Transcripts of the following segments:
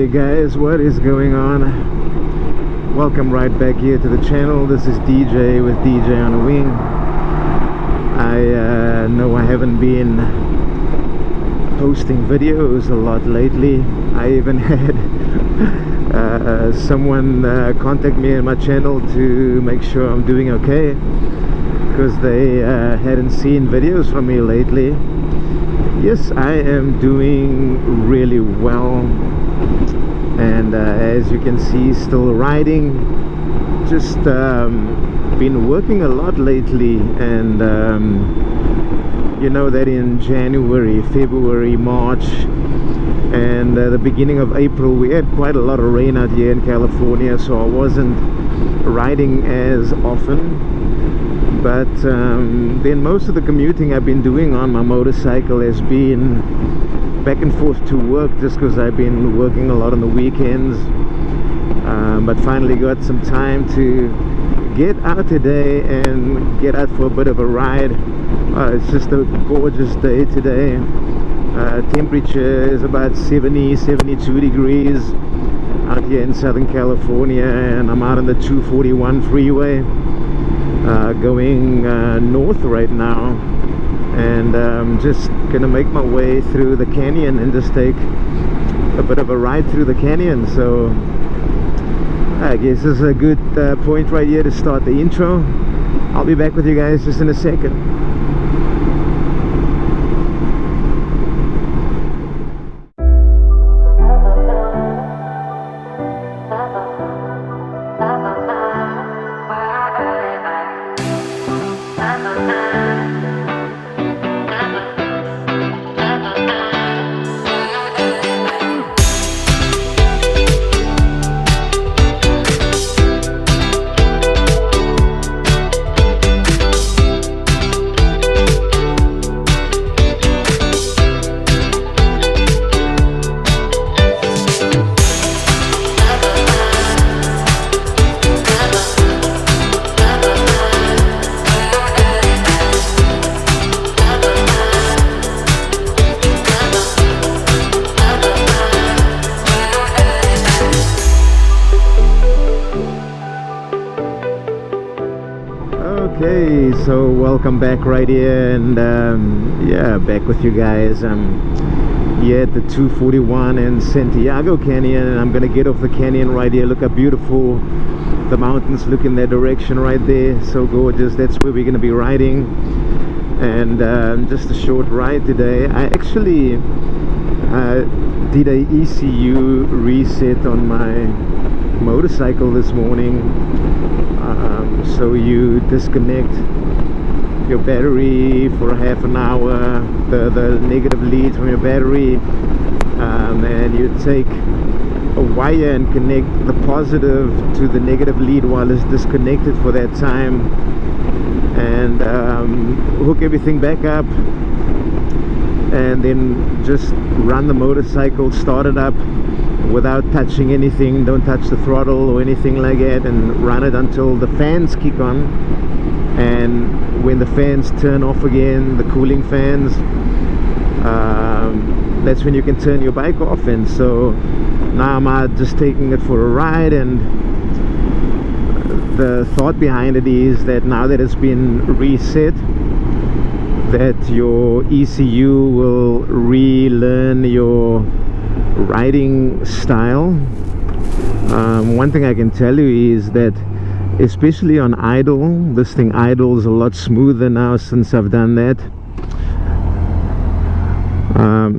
there guys, what is going on? Welcome right back here to the channel. This is DJ with DJ on a Wing. I know I haven't been posting videos a lot lately. I even had someone contact me on my channel to make sure I'm doing okay, because they hadn't seen videos from me lately. Yes, I am doing really well, and as you can see, still riding. Just been working a lot lately, and you know that in January, February, March and the beginning of April we had quite a lot of rain out here in California, so I wasn't riding as often. But then most of the commuting I've been doing on my motorcycle has been back and forth to work, just because I've been working a lot on the weekends. But finally got some time to get out today and get out for a bit of a ride. It's just a gorgeous day today. Temperature is about 70-72 degrees out here in Southern California, and I'm out on the 241 freeway. Going north right now, and just gonna make my way through the canyon and just take a bit of a ride through the canyon. So I guess this is a good point right here to start the intro. I'll be back with you guys just in a second. Okay, so welcome back right here, and yeah, back with you guys. Here at the 241 and Santiago Canyon, and I'm gonna get off the canyon right here. Look how beautiful the mountains look in that direction right there. So gorgeous. That's where we're gonna be riding, and just a short ride today. I actually did a ECU reset on my motorcycle this morning. So you disconnect your battery for half an hour, the negative lead from your battery, and you take a wire and connect the positive to the negative lead while it's disconnected for that time, and hook everything back up, and then just run the motorcycle, start it up without touching anything. Don't touch the throttle or anything like that, and run it until the fans kick on. And when the fans turn off again, the cooling fans, that's when you can turn your bike off. And so now I'm out just taking it for a ride, and the thought behind it is that now that it's been reset, that your ECU will relearn your riding style. One thing I can tell you is that especially on idle, this thing idles a lot smoother now since I've done that.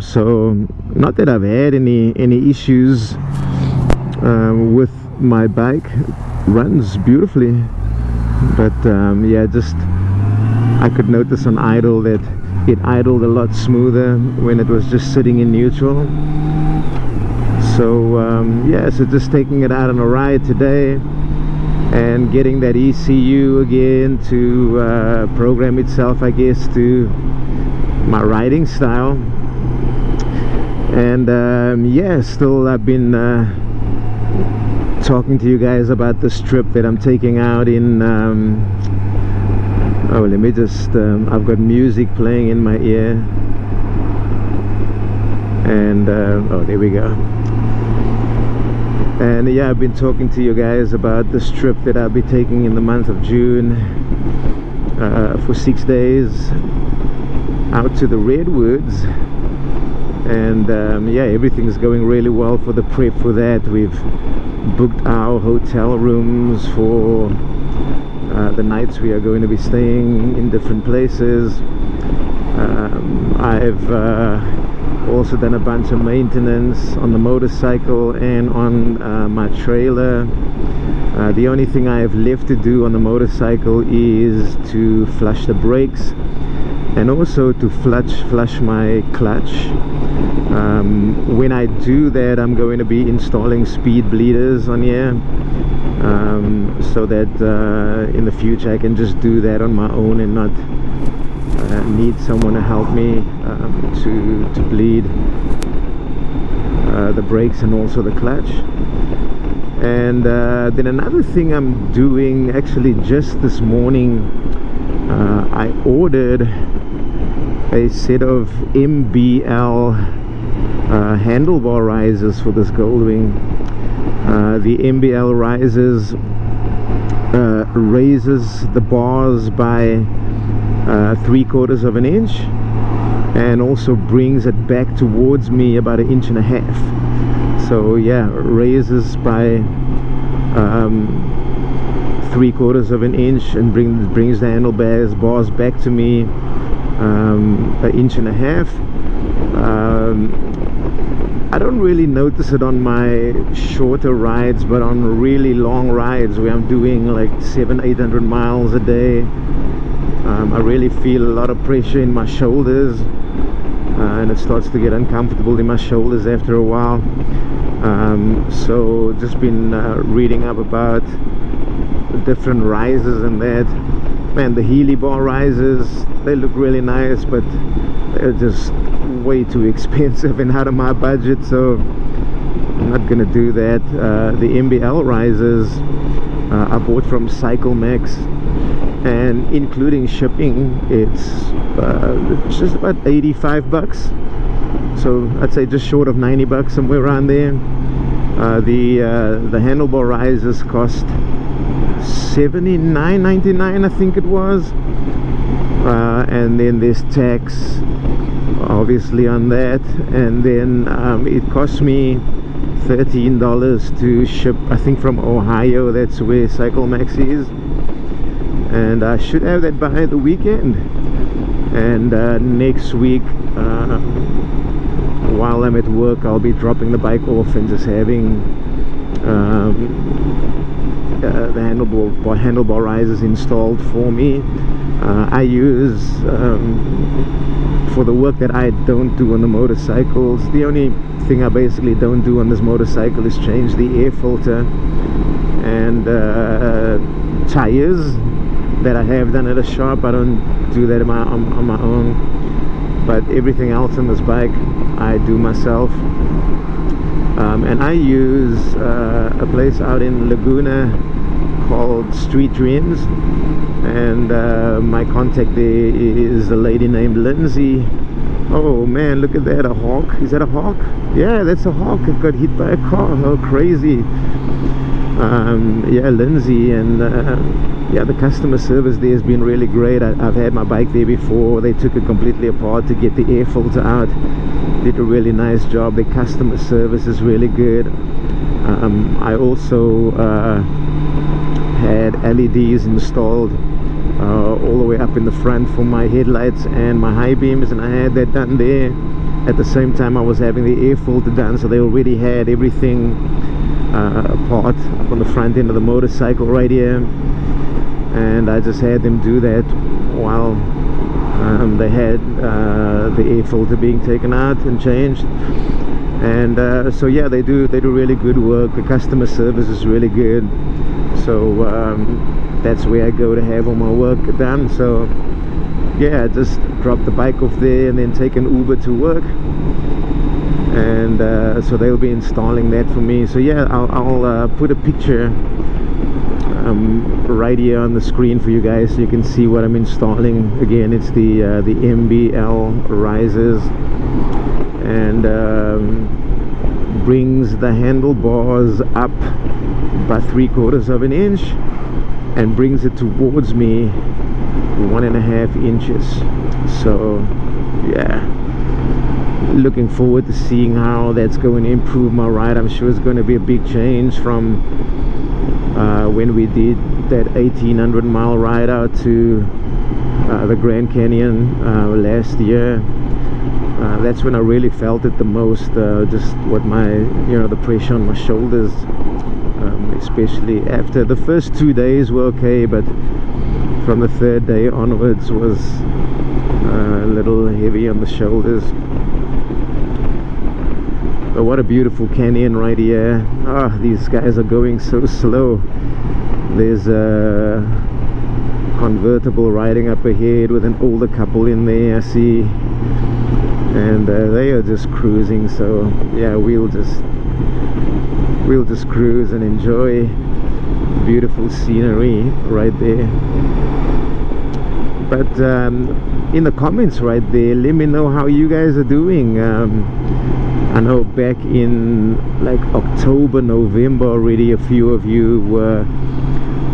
So not that I've had any issues with my bike. Runs beautifully, but yeah, just I could notice on idle that it idled a lot smoother when it was just sitting in neutral. So yeah, so just taking it out on a ride today and getting that ECU again to program itself, I guess, to my riding style. And yeah, still I've been talking to you guys about this trip that I'm taking out in oh, let me just I've got music playing in my ear, and oh, there we go. And yeah, I've been talking to you guys about this trip that I'll be taking in the month of June for 6 days out to the Redwoods. And yeah, everything's going really well for the prep for that. We've booked our hotel rooms for the nights we are going to be staying in different places. I've also done a bunch of maintenance on the motorcycle and on my trailer. The only thing I have left to do on the motorcycle is to flush the brakes and also to flush my clutch. When I do that, I'm going to be installing speed bleeders on here, so that in the future I can just do that on my own and not need someone to help me to bleed the brakes and also the clutch. And then another thing I'm doing, actually just this morning, I ordered a set of MBL handlebar risers for this Goldwing. The MBL risers raises the bars by 3/4 of an inch and also brings it back towards me about 1.5 inches. So yeah, raises by 3/4 of an inch and brings the handlebars back to me 1.5 inches. I don't really notice it on my shorter rides, but on really long rides where I'm doing like 700-800 miles a day, I really feel a lot of pressure in my shoulders, and it starts to get uncomfortable in my shoulders after a while. So just been reading up about the different risers and that. Man, the Healy bar risers, they look really nice, but they're just way too expensive and out of my budget, so I'm not gonna do that. The MBL risers I bought from CycleMax, and including shipping it's just about 85 bucks, so I'd say just short of 90 bucks, somewhere around there. The handlebar risers cost $79.99, I think it was, and then there's tax obviously on that, and then it cost me $13 to ship, I think from Ohio. That's where CycleMax is, and I should have that by the weekend. And next week, while I'm at work, I'll be dropping the bike off and just having the handlebar risers installed for me. I use for the work that I don't do on the motorcycles. The only thing I basically don't do on this motorcycle is change the air filter and tires that I have done at a shop. I don't do that on my own, but everything else on this bike I do myself. And I use a place out in Laguna called Street Dreams, and my contact there is a lady named Lindsay. Oh man, look at that, a hawk. Is that a hawk? Yeah, that's a hawk. It got hit by a car. Oh, crazy. Yeah, Lindsay, and yeah, the customer service there has been really great. I've had my bike there before. They took it completely apart to get the air filter out. Did a really nice job. The customer service is really good. I also had LEDs installed all the way up in the front for my headlights and my high beams, and I had that done there. At the same time I was having the air filter done, so they already had everything apart up on the front end of the motorcycle right here, and I just had them do that while they had the air filter being taken out and changed. And so yeah, they do really good work. The customer service is really good, so that's where I go to have all my work done. So yeah, I just drop the bike off there and then take an Uber to work, and so they'll be installing that for me. So yeah, I'll put a picture right here on the screen for you guys so you can see what I'm installing. Again, it's the MBL risers, and brings the handlebars up by 3/4 of an inch and brings it towards me 1.5 inches. So yeah, looking forward to seeing how that's going to improve my ride. I'm sure it's going to be a big change from when we did that 1,800-mile ride out to the Grand Canyon last year. That's when I really felt it the most, just what my, the pressure on my shoulders, especially after the first 2 days were okay, but from the 3rd day onwards was a little heavy on the shoulders. But what a beautiful canyon right here. These guys are going so slow. There's a convertible riding up ahead with an older couple in there, I see, and they are just cruising. So yeah, we'll just cruise and enjoy beautiful scenery right there. But in the comments right there, let me know how you guys are doing. I know back in like October, November already, a few of you were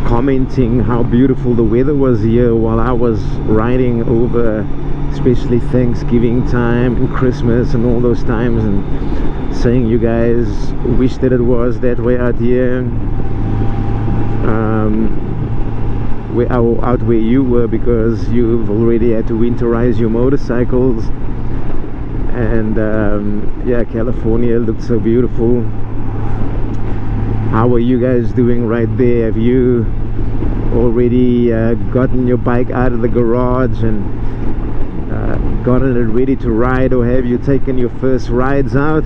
commenting how beautiful the weather was here while I was riding over, especially Thanksgiving time and Christmas and all those times, and saying you guys wish that it was that way out here, out where you were, because you've already had to winterize your motorcycles. And yeah, California looked so beautiful. How are you guys doing right there? Have you already gotten your bike out of the garage and gotten it ready to ride, or have you taken your first rides out?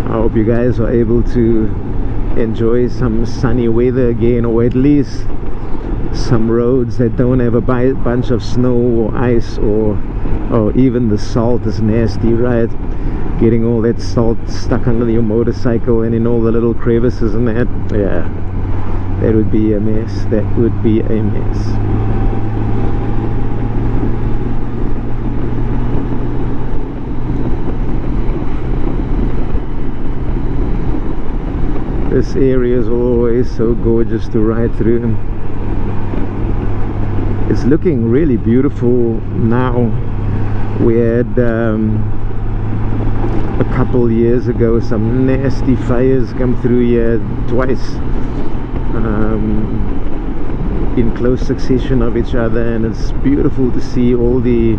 I hope you guys are able to enjoy some sunny weather again, or at least some roads that don't have a bunch of snow or ice, or even the salt is nasty, right? Getting all that salt stuck under your motorcycle and in all the little crevices and that. Yeah, that would be a mess. That would be a mess. This area is always so gorgeous to ride through. It's looking really beautiful now. We had a couple years ago some nasty fires come through here twice, in close succession of each other, and it's beautiful to see all the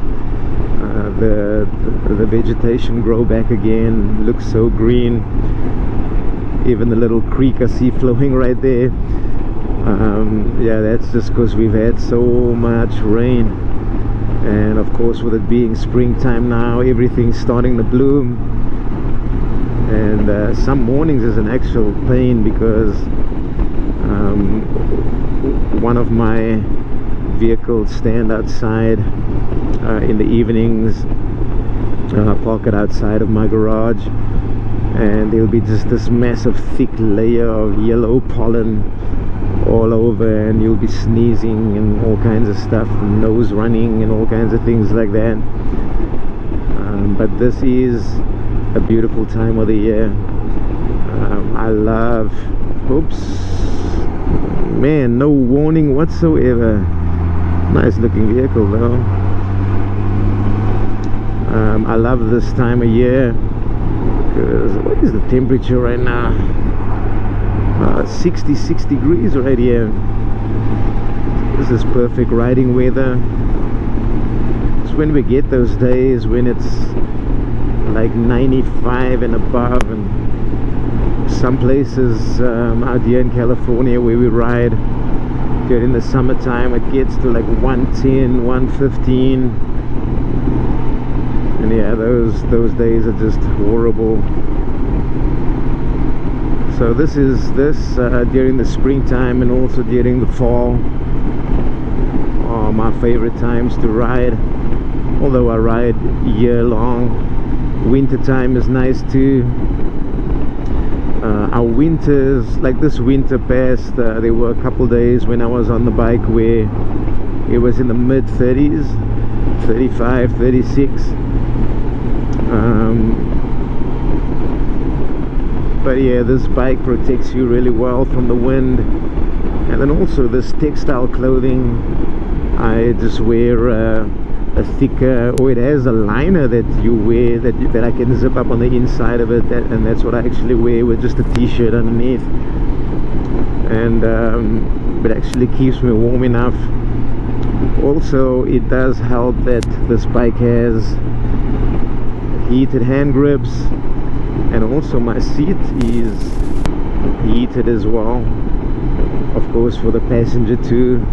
vegetation grow back again. Looks so green. Even the little creek I see flowing right there. Yeah, that's just because we've had so much rain, and of course with it being springtime now, everything's starting to bloom. And some mornings is an actual pain, because one of my vehicles stand outside in the evenings. I park it outside of my garage, and there'll be just this massive thick layer of yellow pollen all over, and you'll be sneezing and all kinds of stuff, and nose running and all kinds of things like that. But this is a beautiful time of the year. I love, oops, man, no warning whatsoever. Nice looking vehicle though. I love this time of year, because what is the temperature right now? 66 degrees right here. This is perfect riding weather. It's when we get those days when it's like 95 and above, and some places out here in California where we ride during the summertime, it gets to like 110, 115, and yeah, those days are just horrible. So this is during the springtime and also during the fall are my favorite times to ride, although I ride year long. Winter time is nice too. Our winters, like this winter past, there were a couple days when I was on the bike where it was in the mid 30s, 35, 36. But yeah, this bike protects you really well from the wind. And then also this textile clothing, I just wear a thicker, or it has a liner that you wear that I can zip up on the inside of it, and that's what I actually wear with just a t-shirt underneath. And it actually keeps me warm enough. Also, it does help that this bike has heated hand grips, and also my seat is heated as well, of course, for the passenger too.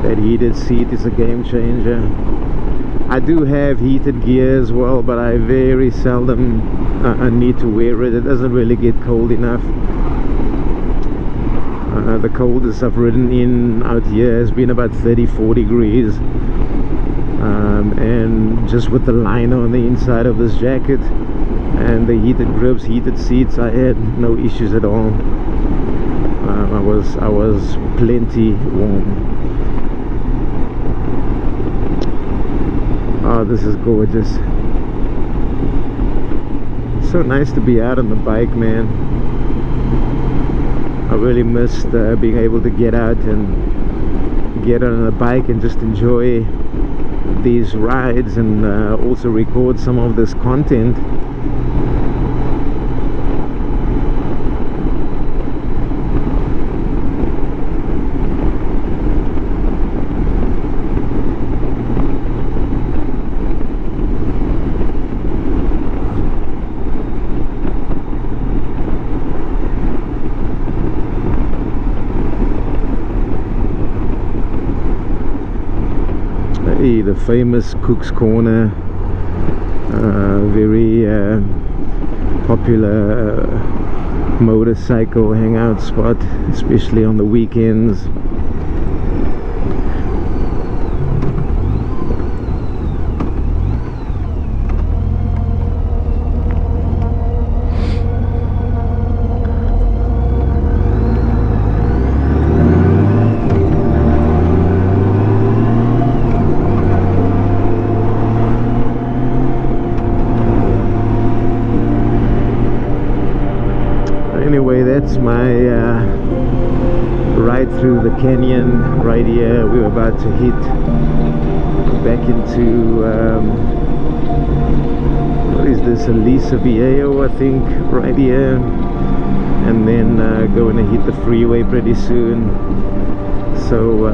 That heated seat is a game changer. I do have heated gear as well, but I very seldom need to wear it. It doesn't really get cold enough. The coldest I've ridden in out here has been about 34 degrees. And just with the liner on the inside of this jacket and the heated grips, heated seats, I had no issues at all. I was plenty warm. Oh, this is gorgeous. So nice to be out on the bike, man. I really missed being able to get out and get on a bike and just enjoy these rides, and also record some of this content. The famous Cook's Corner, very popular motorcycle hangout spot, especially on the weekends. Anyway, that's my ride through the canyon right here. We're about to hit back into what is this, Elisa Viejo, I think, right here, and then going to hit the freeway pretty soon. So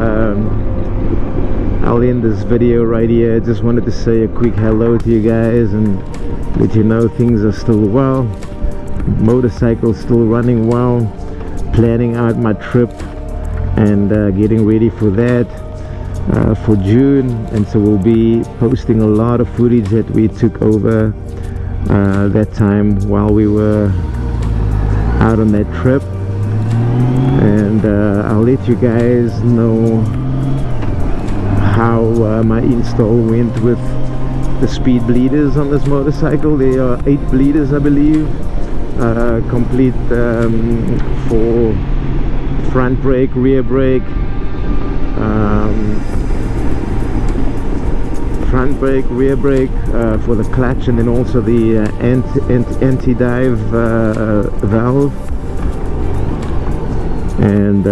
I'll end this video right here. Just wanted to say a quick hello to you guys and let you know things are still well. Motorcycle still running well, planning out my trip and getting ready for that for June, and so we'll be posting a lot of footage that we took over that time while we were out on that trip, and I'll let you guys know how my install went with the speed bleeders on this motorcycle. There are 8 bleeders, I believe. Complete for front brake, rear brake, front brake, rear brake, for the clutch, and then also the anti-dive valve. And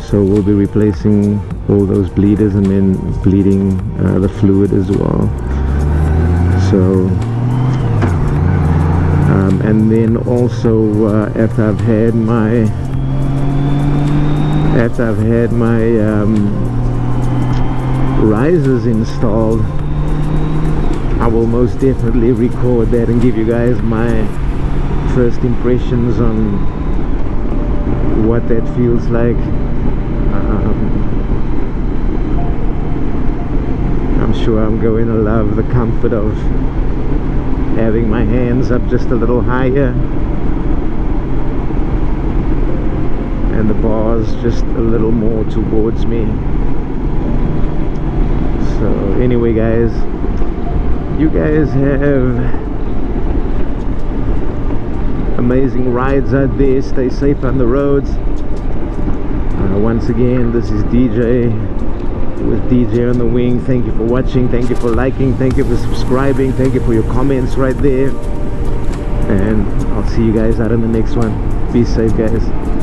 so we'll be replacing all those bleeders and then bleeding the fluid as well. So and then also after I've had my risers installed, I will most definitely record that and give you guys my first impressions on what that feels like. I'm sure I'm going to love the comfort of having my hands up just a little higher and the bars just a little more towards me. So anyway guys, you guys have amazing rides out there. Stay safe on the roads. Once again, this is DJ with DJ on the wing. Thank you for watching, thank you for liking, thank you for subscribing, thank you for your comments right there, and I'll see you guys out in the next one. Be safe, guys.